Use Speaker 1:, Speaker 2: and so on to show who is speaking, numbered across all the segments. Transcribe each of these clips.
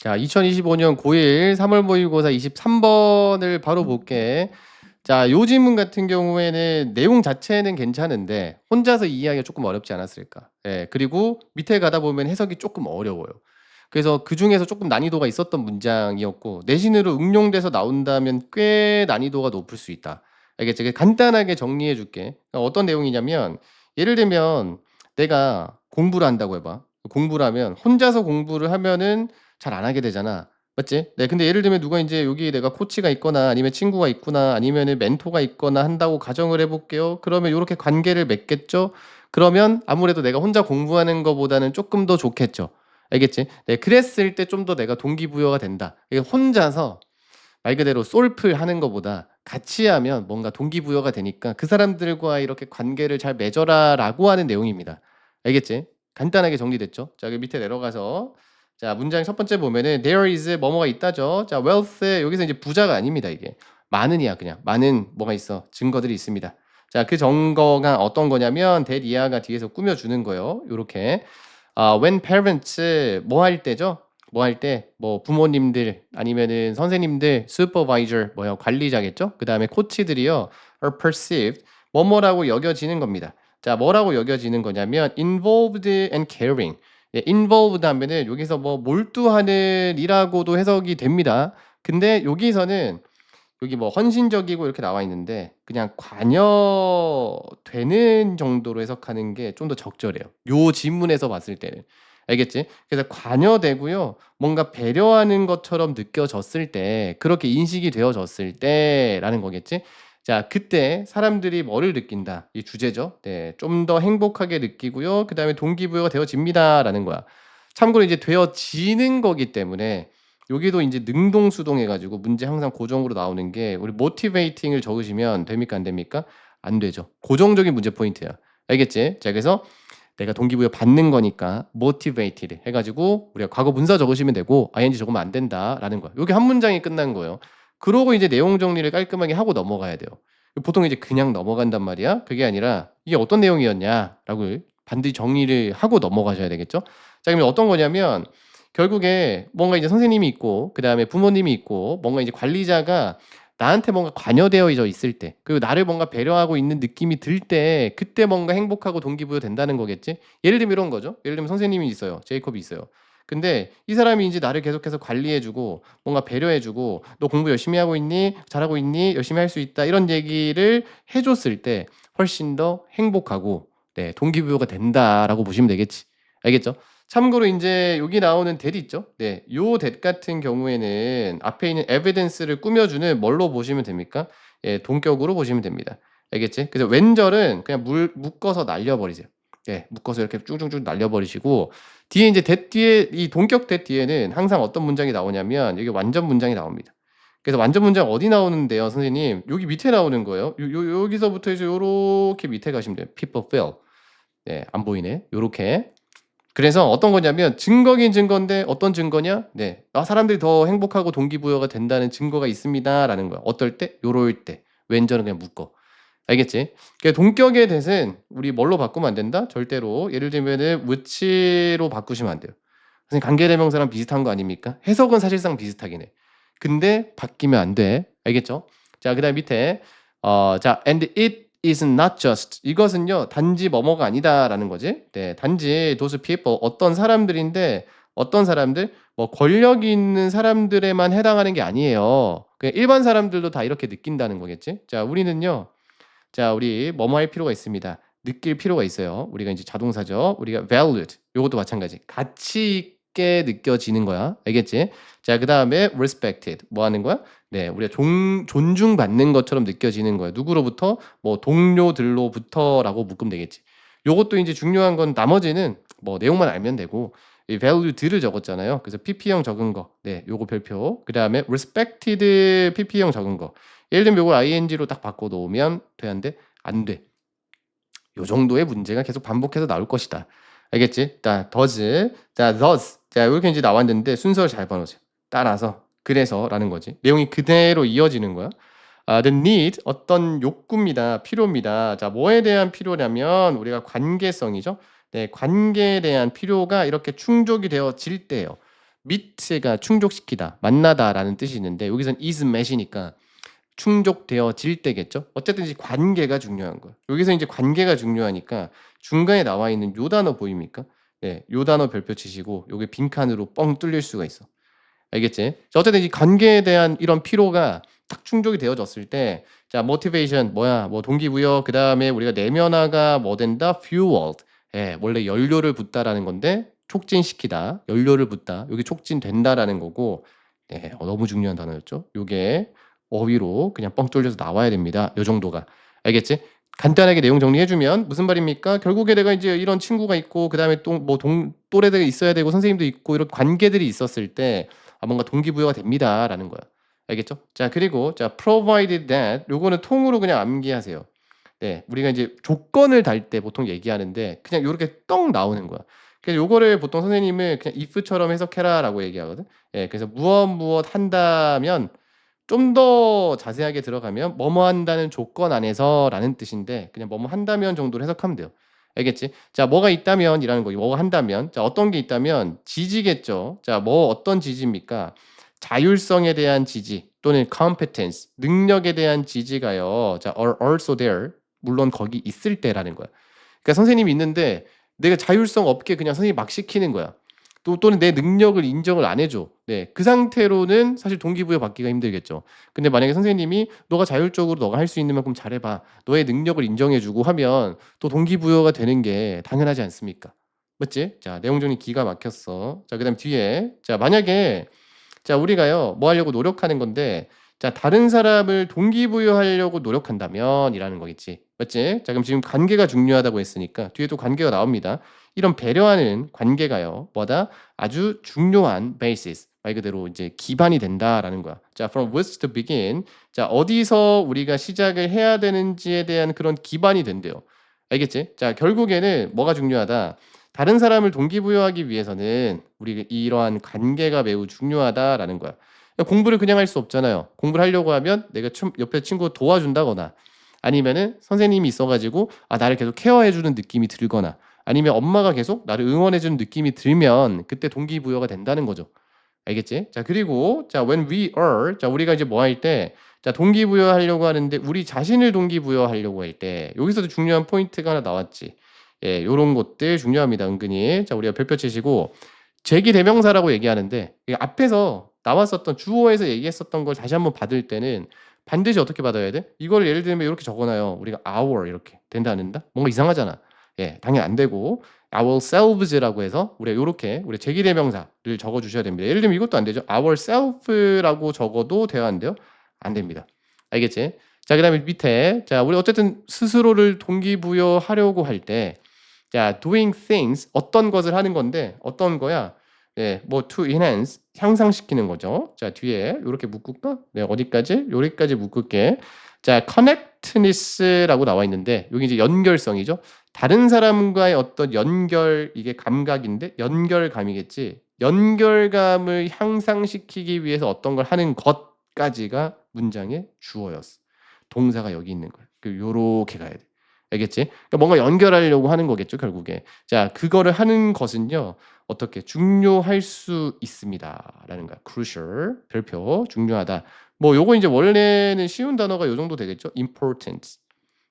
Speaker 1: 자, 2025년 고1 3월 모의고사 23번을 바로 볼게. 자, 요 질문 같은 경우에는 내용 자체는 괜찮은데 혼자서 이해하기가 조금 어렵지 않았을까? 예, 그리고 밑에 가다 보면 해석이 조금 어려워요. 그래서 그중에서 조금 난이도가 있었던 문장이었고 내신으로 응용돼서 나온다면 꽤 난이도가 높을 수 있다. 알겠지? 간단하게 정리해 줄게. 어떤 내용이냐면 예를 들면 내가 공부를 한다고 해봐. 공부를 하면 혼자서 공부를 하면은 잘 안 하게 되잖아. 맞지? 네. 근데 예를 들면 누가 인제 여기 내가 코치가 있거나 아니면 친구가 있거나 아니면은 멘토가 있거나 한다고 가정을 해 볼게요. 그러면 요렇게 관계를 맺겠죠? 그러면 아무래도 내가 혼자 공부하는 거보다는 쪼끔 더 좋겠죠. 알겠지? 네. 그랬을 때 좀 더 내가 동기부여가 된다. 이게 혼자서 말 그대로 솔플 하는 거보다 같이 하면 뭔가 동기부여가 되니까 "그 사람들과 이렇게 관계를 잘 맺어라."라고 하는 내용입니다. 알겠지? 간단하게 정리됐죠? 자, 그 밑에 내려가서 자, 문장 첫 번째 보면은 "There is" 뭐뭐가 있다죠. 자, wealth 여기서 이제 부자가 아닙니다 이게. 많은이야 그냥. 많은 뭐가 있어. 증거들이 있습니다. 자, 그 증거가 어떤 거냐면 that 이하가 뒤에서 꾸며 주는 거예요. 요렇게. when parents 뭐 할 때죠? 뭐 할 때 뭐 부모님들 아니면은 선생님들, supervisor 뭐야 관리자겠죠? 그다음에 코치들이요. are perceived 뭐뭐라고 여겨지는 겁니다. 자, 뭐라고 여겨지는 거냐면 involved and caring. 예, involved 하면은 여기서 뭐 몰두하는 이라고도 해석이 됩니다. 근데 여기서는 여기 뭐 헌신적이고 이렇게 나와 있는데 그냥 관여되는 정도로 해석하는 게 좀 더 적절해요. 요 지문에서 봤을 때는. 알겠지? 그래서 관여되고요. 뭔가 배려하는 것처럼 느껴졌을 때 그렇게 인식이 되어졌을 때라는 거겠지? 자, 그때 사람들이 뭐를 느낀다. 이 주제죠. 네. 좀 더 행복하게 느끼고요. 그다음에 동기부여가 되어집니다라는 거야. 참고로 이제 되어지는 거기 때문에 여기도 인제 능동수동 해 가지고 문제 항상 고정으로 나오는 게 우리 motivating을 적으시면 됩니까 안 됩니까? 안 되죠. 고정적인 문제 포인트야. 알겠지? 자, 그래서 내가 동기부여 받는 거니까 motivated 해 가지고 우리가 과거 분사 적으시면 되고 ing 적으면 안 된다라는 거야. 요게 한 문장이 끝난 거예요. 그러고 이제 내용 정리를 깔끔하게 하고 넘어가야 돼요. 보통 이제 그냥 넘어간단 말이야. 그게 아니라 "이게 어떤 내용이었냐?"라고 반드시 정리를 하고 넘어가셔야 되겠죠? 자, 그러면 어떤 거냐면 결국에 뭔가 이제 선생님이 있고 그다음에 부모님이 있고 뭔가 이제 관리자가 나한테 뭔가 관여되어져 있을 때 그리고 나를 뭔가 배려하고 있는 느낌이 들 때 그때 뭔가 행복하고 동기부여 된다는 거겠지? 예를 들면 이런 거죠. 예를 들면 선생님이 있어요. 제이콥이 있어요. 근데 이 사람이 인제 나를 계속해서 관리해 주고 뭔가 배려해 주고 "너 공부 열심히 하고 있니? 잘하고 있니? 열심히 할 수 있다." 이런 얘기를 해 줬을 때 훨씬 더 행복하고 네 동기부여가 된다라고 보시면 되겠지. 알겠죠? 참고로 인제 여기 나오는 that 있죠? 네. 요 that 같은 경우에는 앞에 있는 evidence를 꾸며주는 뭘로 보시면 됩니까? 예, 동격으로 보시면 됩니다. 알겠지? 그래서 왼절은 그냥 물 묶어서 날려 버리세요. 예. 묶어서 이렇게 쭉쭉쭉 날려 버리시고 뒤에 인제 that 뒤에 이 동격 that 뒤에는 항상 어떤 문장이 나오냐면 여기 완전 문장이 나옵니다. 그래서 완전 문장 어디 나오는데요 선생님? 여기 밑에 나오는 거예요. 여기서부터 해서 요렇게 밑에 가시면 돼요. people feel. 네. 안 보이네. 요렇게. 그래서 어떤 거냐면 증거긴 증거인데 어떤 증거냐? 네. "아 사람들이 더 행복하고 동기부여가 된다는 증거가 있습니다."라는 거야. 어떨 때? 요럴 때. 왼절은 그냥 묶어. 알겠지? 그 동격의 that은 우리 뭘로 바꾸면 안 된다? 절대로. 예를 들면은 which로 바꾸시면 안 돼요. 선생님 관계대명사랑 비슷한 거 아닙니까? 해석은 사실상 비슷하긴 해. 근데 바뀌면 안 돼. 알겠죠? 자, 그다음 밑에 자 and it is not just 이것은요 단지 뭐뭐가 아니다라는 거지. 네, 단지 those people 어떤 사람들인데 어떤 사람들 뭐 권력이 있는 사람들에만 해당하는 게 아니에요. 그냥 일반 사람들도 다 이렇게 느낀다는 거겠지. 자, 우리는요. 자, 우리 뭐뭐 할 필요가 있습니다. 느낄 필요가 있어요. 우리가 이제 자동사죠. 우리가 valued 요것도 마찬가지. 가치 있게 느껴지는 거야. 알겠지? 자, 그다음에 respected 뭐 하는 거야? 네, 우리가 존중받는 것처럼 느껴지는 거야. 누구로부터? 뭐 동료들로부터라고 묶으면 되겠지. 요것도 이제 중요한 건 나머지는 뭐 내용만 알면 되고 이 valued를 적었잖아요. 그래서 pp형 적은 거. 네, 요거 별표. 그다음에 respected pp형 적은 거. 예를 들면 요걸 ing로 딱 바꿔 놓으면 되는데 안 돼. 요 정도의 문제가 계속 반복해서 나올 것이다. 알겠지? 자, does. 자, thus. 자, 요렇게 인제 나왔는데 순서를 잘 봐 놓으세요. 따라서, 그래서라는 거지. 내용이 그대로 이어지는 거야. the need 어떤 욕구입니다. 필요입니다. 자, 뭐에 대한 필요냐면 우리가 관계성이죠. 네, 관계에 대한 필요가 이렇게 충족이 되어질 때예요. meet가 충족시키다, 만나다라는 뜻이 있는데 여기선 is met이니까 충족되어질 때겠죠. 어쨌든 이제 관계가 중요한 거예요. 여기서 이제 관계가 중요하니까 중간에 나와 있는 요 단어 보입니까? 네, 요 단어 별표 치시고 요게 빈칸으로 뻥 뚫릴 수가 있어. 알겠지? 자, 어쨌든 이 관계에 대한 이런 피로가 딱 충족이 되어졌을 때, 자, motivation 뭐야? 뭐 동기부여. 그 다음에 우리가 내면화가 뭐 된다? fueled. 예, 원래 연료를 붓다라는 건데 촉진시키다, 연료를 붓다. 여기 촉진된다라는 거고, 네, 너무 중요한 단어였죠. 요게 어휘로 그냥 뻥 뚫려서 나와야 됩니다. 요 정도가. 알겠지? 간단하게 내용 정리해주면 무슨 말입니까? 결국에 내가 이제 이런 친구가 있고 그 다음에 또 뭐 또래들이 있어야 되고 선생님도 있고 이런 관계들이 있었을 때 뭔가 동기부여가 됩니다라는 거야. 알겠죠? 자, 그리고 자, provided that 요거는 통으로 그냥 암기하세요. 네, 우리가 이제 조건을 달 때 보통 얘기하는데 그냥 요렇게 떡 나오는 거야. 그래서 요거를 보통 선생님은 그냥 if처럼 해석해라라고 얘기하거든. 예, 그래서 무엇 한다면 좀 더 자세하게 들어가면 뭐뭐 한다는 조건 안에서라는 뜻인데 그냥 뭐뭐 한다면 정도로 해석하면 돼요. 알겠지? 자, 뭐가 있다면이라는 거, 뭐가 한다면, 자, 어떤 게 있다면 지지겠죠. 자, 뭐 어떤 지지입니까? 자율성에 대한 지지 또는 competence, 능력에 대한 지지가요. 자, are also there. 물론 거기 있을 때라는 거야. 그러니까 선생님이 있는데 내가 자율성 없게 그냥 선생님 막 시키는 거야. 또는 내 능력을 인정을 안 해줘. 네, 그 상태로는 사실 동기부여 받기가 힘들겠죠. 근데 만약에 선생님이 너가 자율적으로 너가 할 수 있는 만큼 잘해봐. 너의 능력을 인정해주고 하면 또 동기부여가 되는 게 당연하지 않습니까? 맞지? 자, 내용 정리 기가 막혔어. 자, 그다음 뒤에 자, 만약에 자, 우리가요 뭐 하려고 노력하는 건데 자, 다른 사람을 동기부여하려고 노력한다면 이라는 거겠지. 맞지? 자, 그럼 지금 관계가 중요하다고 했으니까 뒤에도 관계가 나옵니다. 이런 배려하는 관계가요 뭐다? 아주 중요한 basis, 말 그대로 이제 기반이 된다라는 거야. 자, from which to begin. 자, 어디서 우리가 시작을 해야 되는지에 대한 그런 기반이 된대요. 알겠지? 자, 결국에는 뭐가 중요하다? 다른 사람을 동기부여하기 위해서는 우리 이러한 관계가 매우 중요하다라는 거야. 공부를 그냥 할 수 없잖아요. 공부를 하려고 하면 내가 옆에 친구 도와준다거나 아니면은 선생님이 있어가지고 나를 계속 케어해주는 느낌이 들거나 아니면 엄마가 계속 나를 응원해주는 느낌이 들면 그때 동기부여가 된다는 거죠. 알겠지? 자, 그리고 자, when we are, 자, 우리가 이제 뭐 할 때, 자, 동기부여하려고 하는데 우리 자신을 동기부여하려고 할 때 여기서도 중요한 포인트가 하나 나왔지. 예, 요런 것들 중요합니다. 은근히. 자, 우리가 별표 치시고 제기대명사라고 얘기하는데 이게 앞에서 나왔었던 주어에서 얘기했었던 걸 다시 한번 받을 때는 반드시 어떻게 받아야 돼? 이걸 예를 들면 이렇게 적어놔요. 우리가 our 이렇게 된다 안 된다? 뭔가 이상하잖아. 예, 당연히 안 되고 ourselves라고 해서 우리가 요렇게 우리 제기대명사를 적어 주셔야 됩니다. 예를 들면 이것도 안 되죠. ourself라고 적어도 돼야 안 돼요? 안 됩니다. 알겠지? 자, 그다음에 밑에 자, 우리 어쨌든 스스로를 동기부여하려고 할 때 자, doing things 어떤 것을 하는 건데 어떤 거야? 예, 뭐 to enhance 향상시키는 거죠. 자, 뒤에 요렇게 묶을까? 네, 어디까지? 여기까지 묶을게. 자, connectedness라고 나와 있는데 여기 이제 연결성이죠. 다른 사람과의 어떤 연결 이게 감각인데 연결감이겠지. 연결감을 향상시키기 위해서 어떤 걸 하는 것까지가 문장의 주어였어. 동사가 여기 있는 거야. 요렇게 가야 돼. 알겠지? 그러니까 뭔가 연결하려고 하는 거겠죠, 결국에. 자, 그거를 하는 것은요. 어떻게 중요할 수 있습니다라는 거야. crucial 별표 중요하다. 뭐 요거 이제 원래는 쉬운 단어가 요 정도 되겠죠? important.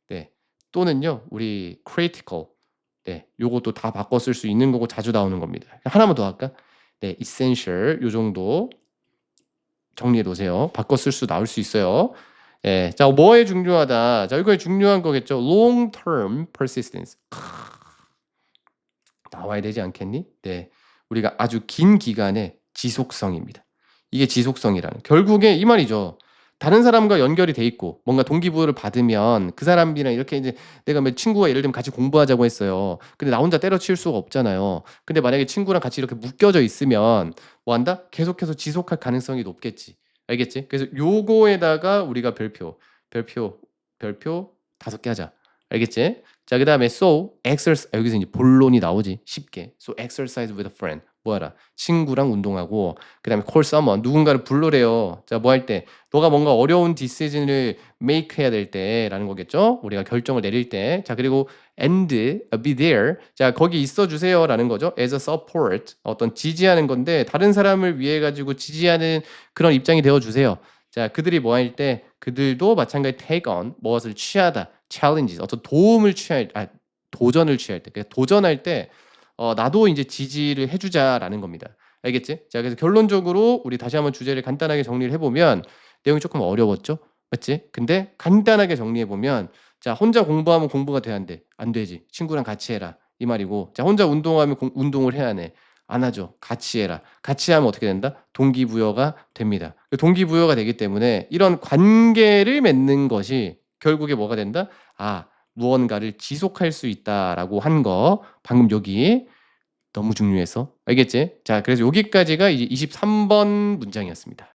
Speaker 1: 네. 또는요. 우리 critical. 네. 요것도 다 바꿔 쓸 수 있는 거고 자주 나오는 겁니다. 하나만 더 할까? 네, essential 요 정도 정리해 놓으세요. 바꿔 쓸 수 나올 수 있어요. 예. 자, 뭐에 중요하다. 자, 이거에 중요한 거겠죠. long term persistence. 나와야 되지 않겠니? 네. 우리가 아주 긴 기간의 지속성입니다. 이게 지속성이라는. 결국에 이 말이죠. 다른 사람과 연결이 돼 있고 뭔가 동기부여를 받으면 그 사람이랑 이렇게 이제 내가 뭐 친구가 예를 들면 같이 공부하자고 했어요. 근데 나 혼자 때려칠 수가 없잖아요. 근데 만약에 친구랑 같이 이렇게 묶여져 있으면 뭐 한다? 계속해서 지속할 가능성이 높겠지. 알겠지? 그래서 요거에다가 우리가 별표 5개 하자. 알겠지? 자, 그다음에 so exercise 여기서 이제 본론이 나오지. 쉽게. So exercise with a friend. 뭐하라? 친구랑 운동하고 그다음에 call someone 누군가를 부르래요. 자, 뭐 할 때? 너가 뭔가 어려운 decision을 make 해야 될 때라는 거겠죠? 우리가 결정을 내릴 때. 자, 그리고 and be there. 자, 거기 있어 주세요라는 거죠. as a support. 어떤 지지하는 건데 다른 사람을 위해 가지고 지지하는 그런 입장이 되어 주세요. 자, 그들이 뭐 할 때 그들도 마찬가지 take on 무엇을 취하다. challenges 어떤 도움을 취할 도전을 취할 때. 그러니까 도전할 때 나도 이제 지지를 해 주자라는 겁니다. 알겠지? 자, 그래서 결론적으로 우리 다시 한번 주제를 간단하게 정리를 해 보면 내용이 조금 어려웠죠? 맞지? 근데 간단하게 정리해 보면 자, 혼자 공부하면 공부가 돼야 안 돼? 안 되지. 친구랑 같이 해라. 이 말이고. 자, 혼자 운동하면 운동을 해야 하네. 안 하죠. 같이 해라. 같이 하면 어떻게 된다? 동기부여가 됩니다. 그 동기부여가 되기 때문에 이런 관계를 맺는 것이 결국에 뭐가 된다? 무언가를 지속할 수 있다라고 한 거 방금 여기 너무 중요해서 알겠지? 자, 그래서 여기까지가 이제 23번 문장이었습니다.